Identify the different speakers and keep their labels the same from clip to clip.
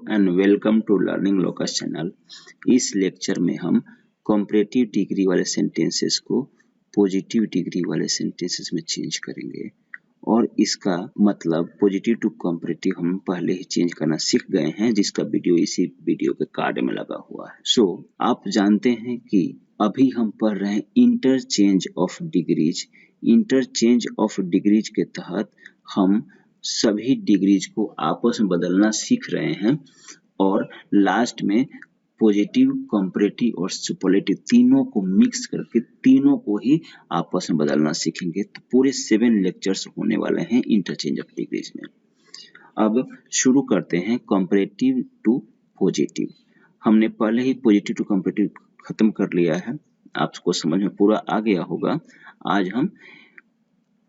Speaker 1: And welcome to learning locus channel. इस lecture में हम कॉम्परेटिव डिग्री वाले सेंटेंसेस को पॉजिटिव डिग्री वाले सेंटेंसेस में चेंज करेंगे और इसका मतलब पॉजिटिव टू कॉम्परेटिव हम पहले ही चेंज करना सीख गए हैं, जिसका वीडियो इसी वीडियो के कार्ड में लगा हुआ है। सो आप जानते हैं कि अभी हम पढ़ रहे हैं interchange of degrees. Interchange of degrees के तहत हम सभी डिग्रीज को आपस में बदलना सीख रहे हैं और लास्ट में पॉजिटिव, कंपैरेटिव और सुपरलेटिव तीनों को मिक्स करके तीनों को ही आपस में बदलना सीखेंगे। तो पूरे 7 लेक्चर्स होने वाले हैं इंटरचेंज ऑफ डिग्रीज में। अब शुरू करते हैं कंपैरेटिव टू पॉजिटिव। हमने पहले ही पॉजिटिव टू कंपैरेटिव खत्म कर लिया है, आपको समझ में पूरा आ गया होगा। आज हम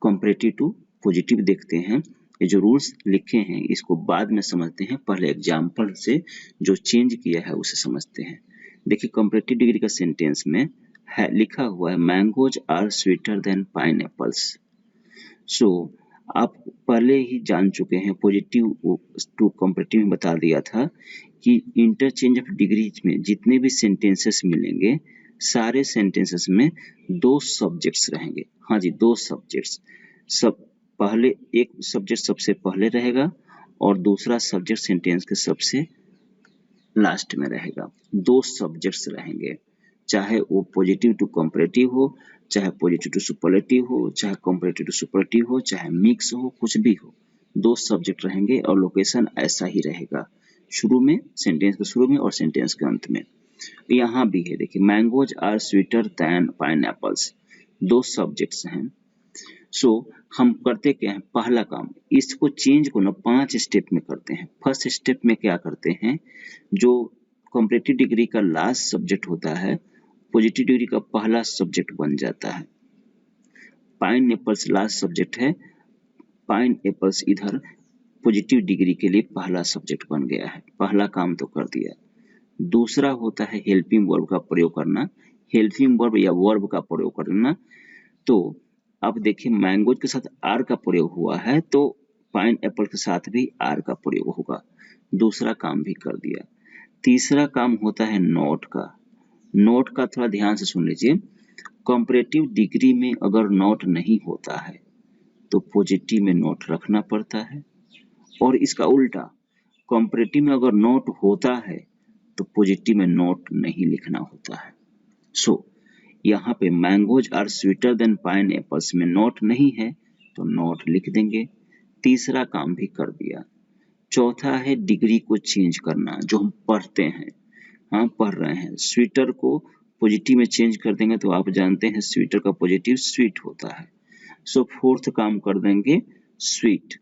Speaker 1: कंपैरेटिव टू पॉजिटिव देखते हैं। ये जो रूल्स लिखे हैं इसको बाद में समझते हैं, पहले एग्जाम्पल से जो चेंज किया है उसे समझते हैं। देखिए कंपैरेटिव डिग्री का सेंटेंस में है लिखा हुआ है mangoes are sweeter than pineapples. So आप पहले ही जान चुके हैं, पॉजिटिव टू कंपैरेटिव में बता दिया था कि इंटरचेंज ऑफ डिग्रीज में जितने भी सेंटेंसेस मिलेंगे सारे सेंटेंसेस में 2 सब्जेक्ट्स रहेंगे। हाँ जी, 2 सब्जेक्ट्स। सब पहले एक सब्जेक्ट सबसे पहले रहेगा और दूसरा सब्जेक्ट सेंटेंस के सबसे लास्ट में रहेगा। 2 सब्जेक्ट्स रहेंगे, चाहे वो पॉजिटिव टू कंपैरेटिव हो, चाहे पॉजिटिव टू सुपरलेटिव हो, चाहे कंपैरेटिव टू सुपरलेटिव हो, चाहे मिक्स हो, कुछ भी हो, 2 सब्जेक्ट रहेंगे और लोकेशन ऐसा ही रहेगा, शुरू में, सेंटेंस के शुरू में और सेंटेंस के अंत में। यहाँ भी है, देखिए mangoes are sweeter than pineapples, 2 subjects हैं। सो हम करते क्या है, पहला काम इसको चेंज को ना 5 स्टेप में करते हैं। फर्स्ट स्टेप में क्या करते हैं, जो कंपैरेटिव डिग्री का लास्ट सब्जेक्ट होता है पॉजिटिव डिग्री का पहला सब्जेक्ट बन जाता है। पाइनएप्पल्स लास्ट सब्जेक्ट है, पाइनएप्पल्स इधर पॉजिटिव डिग्री के लिए पहला सब्जेक्ट बन गया है। पहला काम तो कर दिया। दूसरा होता है हेल्पिंग वर्ब का प्रयोग करना, हेल्पिंग वर्ब या वर्ब का प्रयोग करना। तो अब देखिए मैंगोज के साथ आर का प्रयोग हुआ है तो पाइनएप्पल के साथ भी आर का प्रयोग होगा। दूसरा काम भी कर दिया। तीसरा काम होता है नोट का। नोट का थोड़ा ध्यान से सुन लीजिए, कंपैरेटिव डिग्री में अगर नोट नहीं होता है तो पॉजिटिव में नोट रखना पड़ता है, और इसका उल्टा कंपैरेटिव में अगर नोट होता है तो पॉजिटिव में नोट नहीं लिखना होता है। सो यहाँ पे mangoes are sweeter than pineapples में नोट नहीं है तो नोट लिख देंगे। तीसरा काम भी कर दिया। चौथा है डिग्री को चेंज करना, जो हम पढ़ते हैं, हाँ पढ़ रहे हैं, स्वीटर को पॉजिटिव में चेंज कर देंगे तो आप जानते हैं स्वीटर का पॉजिटिव स्वीट होता है। सो फोर्थ काम कर देंगे, स्वीट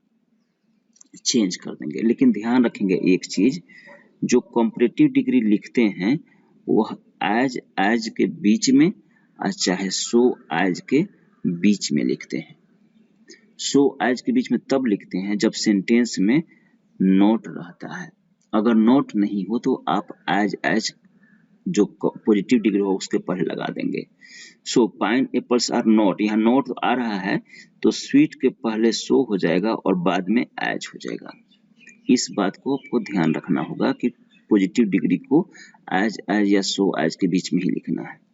Speaker 1: चेंज कर देंगे। लेकिन ध्यान रखेंगे एक चीज, जो कंपैरेटिव डिग्री लिखते हैं वह एज के बीच में और चाहे सो एज के बीच में लिखते हैं। सो एज के बीच में तब लिखते हैं जब सेंटेंस में नोट रहता है। अगर नोट नहीं हो तो आप एज जो पॉजिटिव डिग्री हो उसके पहले लगा देंगे। सो पाइनएप्पल्स आर नोट, यहाँ नोट आ रहा है तो स्वीट के पहले सो हो जाएगा और बाद में एज हो जाएगा। इस बात को आपको ध्यान रखना होगा कि पॉजिटिव डिग्री को एज या सो एज के बीच में ही लिखना है।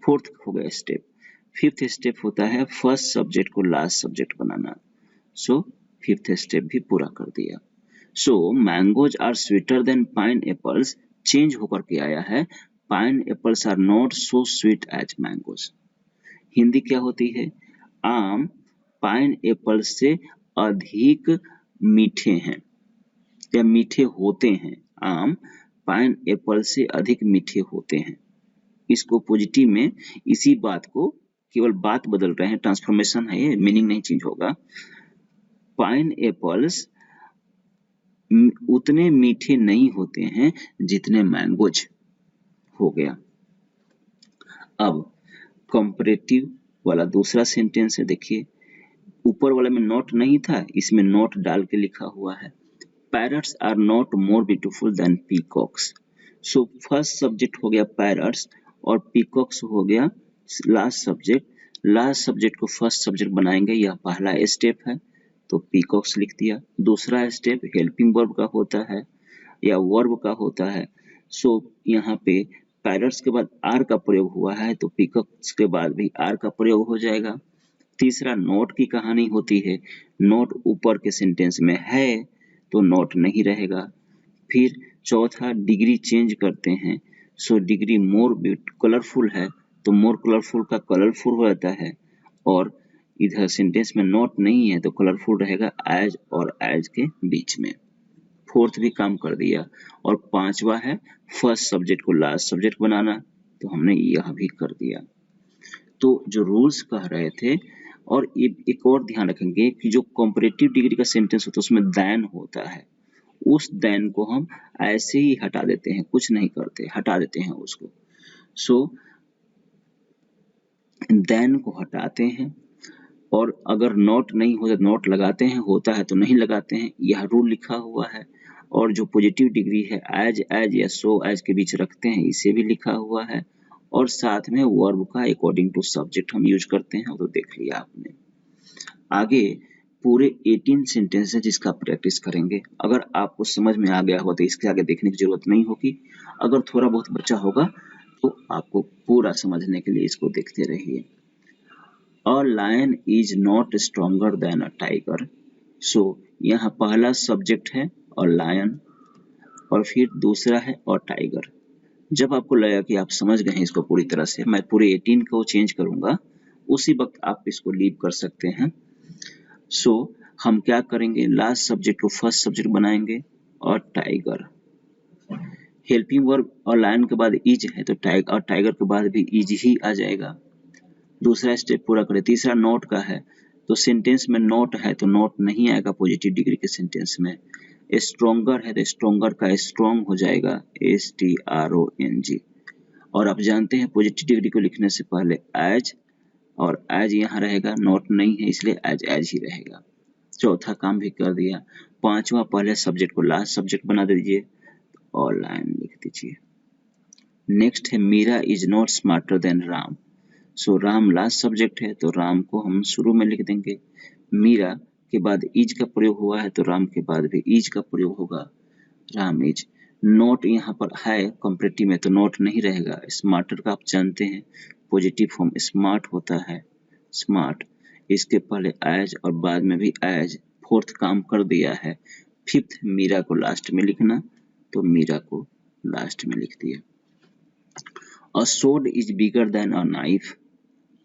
Speaker 1: फोर्थ हो गया स्टेप। फिफ्थ स्टेप होता है फर्स्ट सब्जेक्ट को लास्ट सब्जेक्ट बनाना। सो फिफ्थ स्टेप भी पूरा कर दिया। So mangoes are sweeter than pineapples change होकर के आया है pineapples are not so sweet as mangoes. Hindi क्या होती है, आम पाइनएप्पल से अधिक मीठे हैं या मीठे होते हैं। आम पाइनएप्पल से अधिक मीठे होते हैं। इसको पॉजिटिव में इसी बात को केवल बात बदल रहे हैं, ट्रांसफॉर्मेशन है ये, मीनिंग नहीं चेंज होगा। पाइनएप्पल्स उतने मीठे नहीं होते हैं जितने मैंगोज हो गया। अब कंपैरेटिव वाला दूसरा सेंटेंस है, देखिए ऊपर वाले में नोट नहीं था, इसमें नोट डाल के लिखा हुआ है parrots are not more beautiful than peacocks. So first subject हो गया पैरट्स और पीकॉक्स हो गया लास्ट सब्जेक्ट। लास्ट सब्जेक्ट को फर्स्ट सब्जेक्ट बनाएंगे, यह पहला स्टेप है तो पीकॉक्स लिख दिया। दूसरा स्टेप हेल्पिंग वर्ब का होता है, या वर्ब का होता है, सो यहाँ पे पैरट्स के बाद आर का प्रयोग हुआ है तो पीकॉक्स के बाद भी आर का प्रयोग हो जाएगा। तीसरा नोट की कहानी होती है, नोट ऊपर के सेंटेंस में है तो नोट नहीं रहेगा। फिर चौथा डिग्री चेंज करते हैं, सो डिग्री मोर कलरफुल है तो मोर कलरफुल का कलरफुल हो जाता है, और इधर सेंटेंस में नोट नहीं है तो कलरफुल रहेगा एज और एज के बीच में। फोर्थ भी काम कर दिया। और पांचवा है फर्स्ट सब्जेक्ट को लास्ट सब्जेक्ट बनाना, तो हमने यह भी कर दिया। तो जो रूल्स कह रहे थे, और एक और ध्यान रखेंगे कि जो कंपैरेटिव डिग्री का सेंटेंस होता है उसमें देन होता है, उस देन को हम ऐसे ही हटा देते हैं, कुछ नहीं करते, हटा देते हैं उसको। सो देन को हटाते हैं, और अगर नॉट नहीं होता नॉट लगाते हैं, होता है तो नहीं लगाते हैं, यह रूल लिखा हुआ है। और जो पॉजिटिव डिग्री है एज एज या सो एज के बीच रखते हैं, इसे भी लिखा हुआ है। और साथ में वर्ब का अकॉर्डिंग टू सब्जेक्ट हम यूज करते हैं, तो देख लिया आपने। आगे पूरे 18 सेंटेंस है जिसका प्रैक्टिस करेंगे। अगर आपको समझ में आ गया हो तो इसके आगे देखने की जरूरत नहीं होगी, अगर थोड़ा बहुत बचा होगा तो आपको पूरा समझने के लिए इसको देखते रहिए। A lion is not stronger than a tiger. So यहाँ पहला सब्जेक्ट है और लायन, और फिर दूसरा है और टाइगर। जब आपको लगेगा कि आप समझ गए हैं इसको पूरी तरह से, मैं पूरे 18 को चेंज करूंगा, उसी वक्त आप इसको लीव कर सकते हैं। सो हम क्या करेंगे, लास्ट सब्जेक्ट को फर्स्ट सब्जेक्ट बनाएंगे और टाइगर। हेल्पिंग वर्ब और लायन के बाद इज है तो टाइगर, और टाइगर के बाद भी इज ही आ जाएगा। दूसरा स्टेप पूरा करें। तीसरा नॉट का है तो सेंटेंस में नॉट है तो नॉट नहीं आएगा पॉजिटिव डिग्री के सेंटेंस में। स्ट्रोंगर है तो स्ट्रोंगर का स्ट्रॉन्ग हो जाएगा STRONG। और आप जानते हैं पॉजिटिव डिग्री को लिखने से पहले एज, और एज यहाँ रहेगा, नॉट नहीं है इसलिए एज एज ही रहेगा। चौथा काम भी कर दिया। पांचवा पहले सब्जेक्ट को लास्ट सब्जेक्ट बना दीजिए और लाइन लिख दीजिए। नेक्स्ट है Meera is not smarter than Ram. So Ram last subject है तो राम को हम शुरू में लिख देंगे। मीरा के बाद इज का प्रयोग हुआ है तो राम के बाद भी इज का प्रयोग होगा, राम इज। नॉट यहाँ पर है कंपैरेटिव में तो नॉट नहीं रहेगा। स्मार्टर का आप जानते हैं पॉजिटिव फॉर्म स्मार्ट होता है, स्मार्ट। इसके पहले एज और बाद में भी एज। फोर्थ काम कर दिया है। फिफ्थ मीरा को लास्ट में लिखना, तो मीरा को लास्ट में लिख दिया। अ sword is bigger than a knife,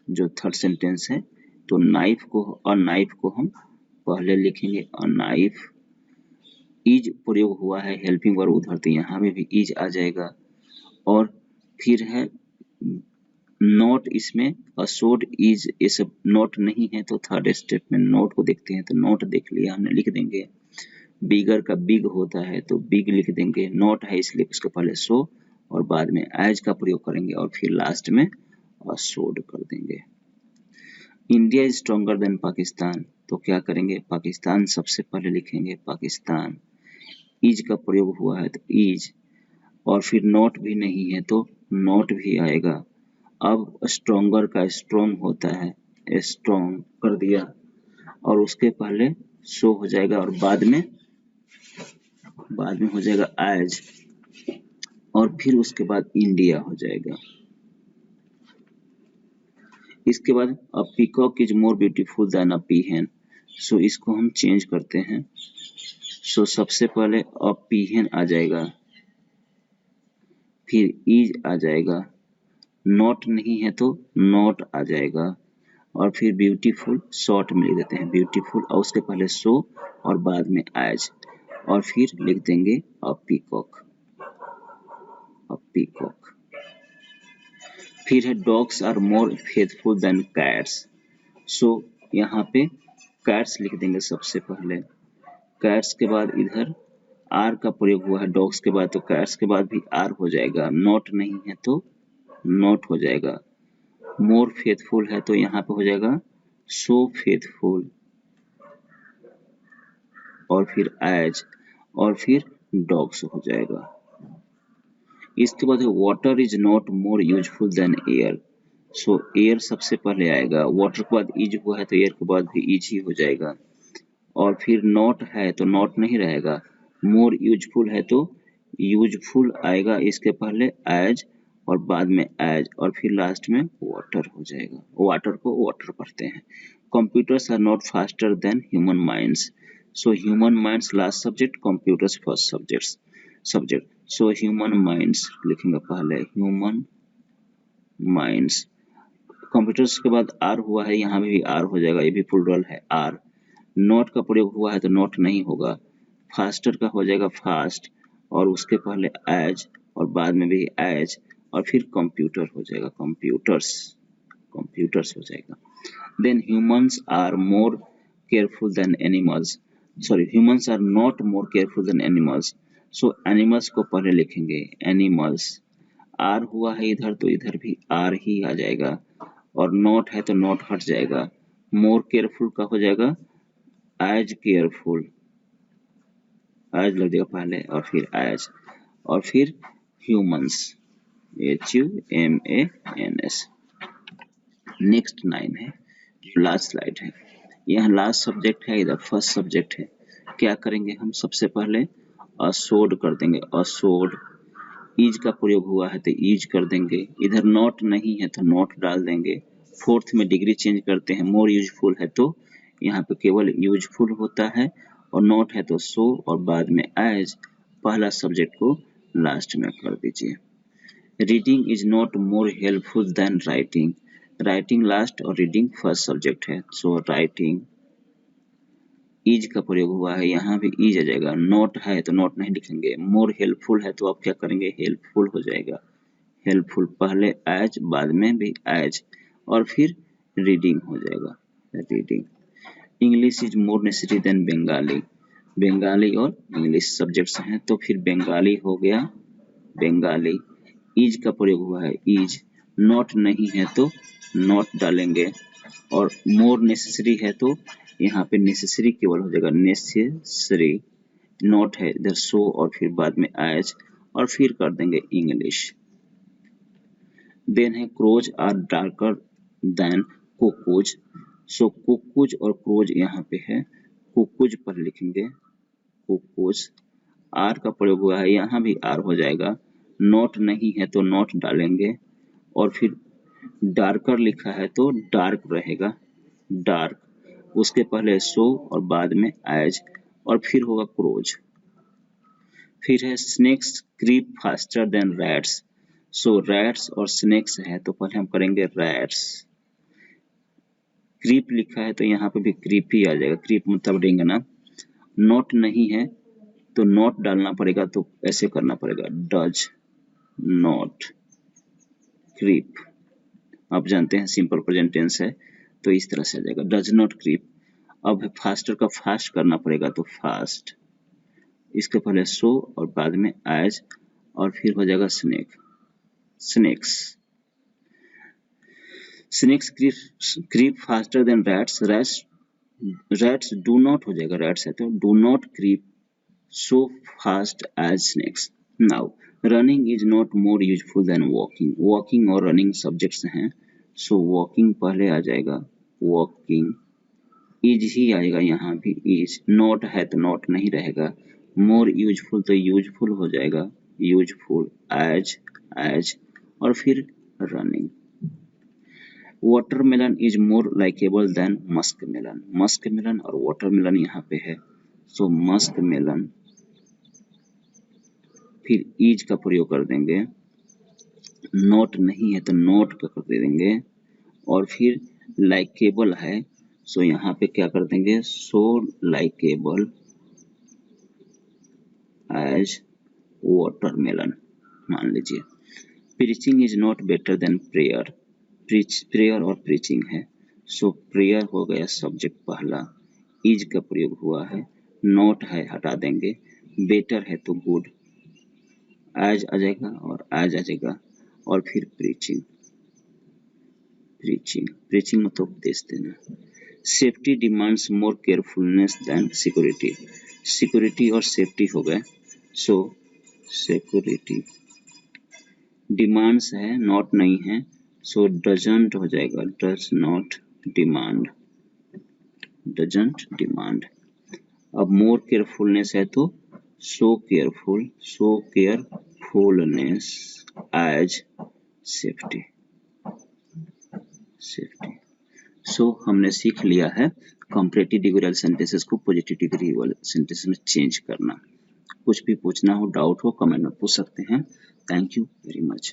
Speaker 1: जो थर्ड सेंटेंस है, तो नाइफ को हम पहले लिखेंगे। अ नाइफ इज प्रयोग हुआ है हेल्पिंग वर्ब उधर, तो यहाँ में भी इज आ जाएगा। और फिर है नॉट, इसमें अ sword इज, ये सब नॉट नहीं है तो थर्ड स्टेप में नॉट को देखते हैं, तो नॉट देख लिया हमने, लिख देंगे। बिगर का बिग होता है तो बिग लिख देंगे, नॉट है इसलिए उसके पहले सो और बाद में एज का प्रयोग करेंगे और फिर लास्ट में अ sword कर देंगे। India is stronger than Pakistan, तो क्या करेंगे, पाकिस्तान सबसे पहले लिखेंगे, पाकिस्तान। इज का प्रयोग हुआ है तो इज, और फिर नॉट भी नहीं है तो नॉट भी आएगा। अब स्ट्रॉन्गर का स्ट्रॉन्ग होता है, स्ट्रॉन्ग कर दिया, और उसके पहले सो हो जाएगा और बाद में हो जाएगा एज, और फिर उसके बाद इंडिया हो जाएगा। इसके बाद a peacock is more beautiful than a peahen, so इसको हम चेंज करते हैं। सो सबसे पहले अ पीहेन आ जाएगा, फिर इज आ जाएगा, नॉट नहीं है तो नॉट आ जाएगा, और फिर ब्यूटीफुल शॉर्ट में लिख देते हैं ब्यूटीफुल, और उसके पहले सो और बाद में एज, और फिर लिख देंगे अ पीकॉक, अ पीकॉक। फिर है dogs are more faithful than cats, so यहाँ पे कैट्स लिख देंगे सबसे पहले। कैट्स के बाद इधर आर का प्रयोग हुआ है डॉग्स के बाद, तो कैट्स के बाद भी आर हो जाएगा, नॉट नहीं है तो नॉट हो जाएगा। मोर फेथफुल है तो यहाँ पे हो जाएगा सो फेथफुल, और फिर एज, और फिर डॉग्स हो जाएगा। इसके बाद water is not more useful than air, so air सबसे पहले आएगा, वाटर के बाद इज हुआ है तो एयर के बाद भी इज ही हो जाएगा। और फिर नॉट है तो नॉट नहीं रहेगा, मोर यूजफुल है तो यूजफुल आएगा इसके पहले एज और बाद में एज और फिर लास्ट में वाटर हो जाएगा, वाटर को वाटर पढ़ते हैं। Computers are not faster than human minds, so human minds last subject, computers first subject, so human minds लिखेंगे पहले, ह्यूमन माइंड्स। कंप्यूटर्स के बाद आर हुआ है, यहाँ भी आर हो जाएगा, ये भी प्लूरल है आर। नॉट का प्रयोग हुआ है तो नॉट नहीं होगा, फास्टर का हो जाएगा फास्ट और उसके पहले एज और बाद में भी एज और फिर कंप्यूटर हो जाएगा, कंप्यूटर्स हो जाएगा। Then humans are more careful than animals, sorry humans are not more careful than animals, so animals को पहले लिखेंगे एनिमल्स। आर हुआ है इधर तो इधर भी आर ही आ जाएगा और नॉट है तो नॉट हट जाएगा। मोर केयरफुल का हो जाएगा एज केयरफुल, एज लग जाएगा पहले और फिर एज और फिर ह्यूमंस, HUMANS। नेक्स्ट 9 है, जो लास्ट स्लाइड है, यहाँ लास्ट सब्जेक्ट है, इधर फर्स्ट सब्जेक्ट है। क्या करेंगे हम, सबसे पहले असोड कर देंगे, असोड। ईज का प्रयोग हुआ है तो ईज कर देंगे, इधर नॉट नहीं है तो नॉट डाल देंगे। फोर्थ में डिग्री चेंज करते हैं, मोर यूजफुल है तो यहाँ पे केवल यूजफुल होता है और नॉट है तो सो और बाद में एज, पहला सब्जेक्ट को लास्ट में कर दीजिए। Reading is not more helpful than writing, writing last और रीडिंग फर्स्ट सब्जेक्ट है, सो राइटिंग। ईज का प्रयोग हुआ है, यहाँ भी ईज आ जाएगा, नॉट है तो नॉट नहीं लिखेंगे। मोर हेल्पफुल है तो आप क्या करेंगे, हेल्पफुल हो जाएगा, हेल्पफुल पहले एज बाद में भी एज और फिर रीडिंग हो जाएगा, reading. English is more necessary than Bengali, Bengali और इंग्लिश सब्जेक्ट्स हैं तो फिर बंगाली हो गया, बंगाली। ईज का प्रयोग हुआ है, ईज। नॉट नहीं है तो नॉट डालेंगे और मोर नेसेसरी है तो यहाँ पे नेसेसरी केवल हो जाएगा, नेसेसरी। नॉट है इधर सो और फिर बाद में एज और फिर कर देंगे इंग्लिश। देन है crows are darker than cuckoos, so cuckoos और क्रोज यहाँ पे है, कोकोज पर लिखेंगे कोकोज। आर का प्रयोग हुआ है, यहाँ भी आर हो जाएगा, नॉट नहीं है तो नॉट डालेंगे और फिर डार्कर लिखा है तो डार्क रहेगा, डार्क। उसके पहले सो और बाद में एज और फिर होगा क्रोज। फिर है snakes creep faster than rats, so rats और स्नेक्स है तो पहले हम करेंगे रैट्स। क्रीप लिखा है तो यहाँ पे भी क्रीप ही आ जाएगा, क्रीप मतलब रेंगना। नॉट नहीं है तो नॉट डालना पड़ेगा, तो ऐसे करना पड़ेगा, डज नॉट क्रीप। आप जानते हैं सिंपल प्रेजेंट टेंस है तो इस तरह से आ जाएगा, डज नॉट क्रीप। अब फास्टर का फास्ट करना पड़ेगा तो फास्ट, इसके पहले सो और बाद में एज और फिर हो जाएगा snake, snakes. Snakes creep faster than rats, rats do not हो जाएगा, रैट्स है तो do not creep so fast as snakes. Now running is not more useful than walking, walking और रनिंग सब्जेक्ट्स हैं, सो वॉकिंग पहले आ जाएगा, walking. Is he आएगा, यहाँ भी इज। नॉट है तो नॉट नहीं रहेगा, मोर यूजफुल तो यूजफुल हो जाएगा, यूजफुल। एज एज और फिर running. Watermelon is more likeable than muskmelon, muskmelon और वाटरमेलन यहाँ पे है, सो मस्क मेलन। फिर इज का प्रयोग कर देंगे, नॉट नहीं है तो नॉट का कर दे देंगे और फिर लाइकेबल है सो यहाँ पे क्या कर देंगे, सो लाइकेबल एज वाटरमेलन मान लीजिए। Preaching is not better than prayer, prayer और प्रीचिंग है, सो प्रेयर हो गया सब्जेक्ट पहला। इज का प्रयोग हुआ है, नॉट है हटा देंगे, बेटर है तो गुड, एज आ जाएगा और एज आ जाएगा और फिर प्रीचिंग, प्रीचिंग प्रीचिंग मतलब उपदेश देना। सेफ्टी डिमांड्स मोर केयरफुलनेस देन सिक्योरिटी, सिक्योरिटी और सेफ्टी हो गए, सो सिक्योरिटी। डिमांड्स है नॉट नहीं है सो डजंट हो जाएगा, does not demand, doesn't demand. अब मोर केयरफुलनेस है तो सो केयरफुलनेस एज सेफ्टी। सो हमने सीख लिया है कंपैरेटिव डिग्री वाले सेंटेंसेस को पॉजिटिव डिग्री वाले सेंटेंसेस में चेंज करना। कुछ भी पूछना हो, डाउट हो, कमेंट में पूछ सकते हैं। Thank you very much.